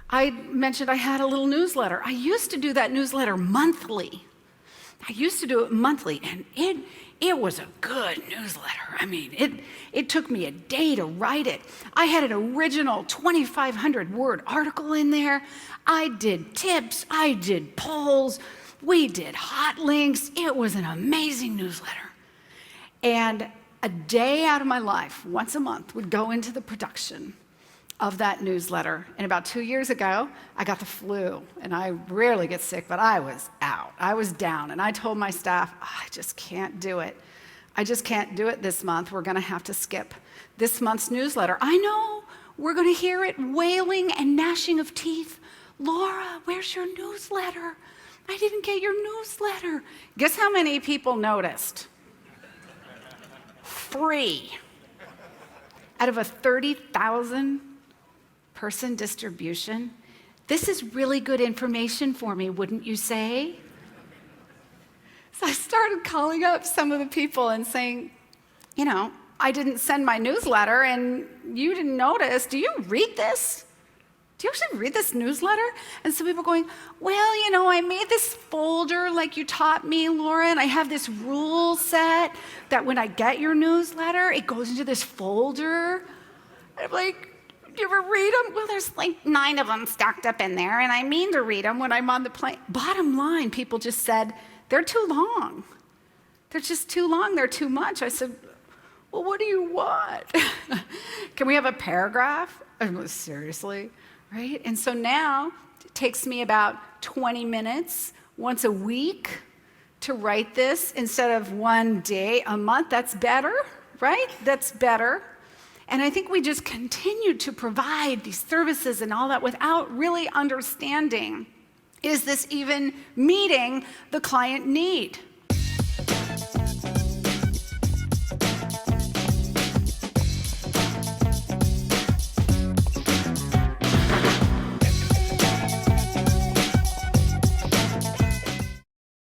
I mentioned I had a little newsletter. I used to do that newsletter monthly. And it was a good newsletter. I mean, it took me a day to write it. I had an original 2,500-word article in there. I did tips. I did polls. We did hot links. It was an amazing newsletter. And a day out of my life, once a month, would go into the production of that newsletter. And about 2 years ago, I got the flu. And I rarely get sick, but I was out. I was down. And I told my staff, I just can't do it. I just can't do it this month. We're going to have to skip this month's newsletter. I know. We're going to hear it wailing and gnashing of teeth. Laura, where's your newsletter? I didn't get your newsletter. Guess how many people noticed? 3. Out of a 30,000 person distribution. This is really good information for me, wouldn't you say? So I started calling up some of the people and saying, I didn't send my newsletter and you didn't notice. Do you read this? Do you actually read this newsletter? And some people going, well, I made this folder like you taught me, Laura, and I have this rule set that when I get your newsletter, it goes into this folder. And I'm like, do you ever read them? Well, there's like 9 of them stacked up in there, and I mean to read them when I'm on the plane. Bottom line, people just said, they're too long. They're just too long. They're too much. I said, well, what do you want? Can we have a paragraph? Seriously, right? And so now it takes me about 20 minutes once a week to write this instead of one day a month. That's better, right? That's better. And I think we just continue to provide these services and all that without really understanding, is this even meeting the client need?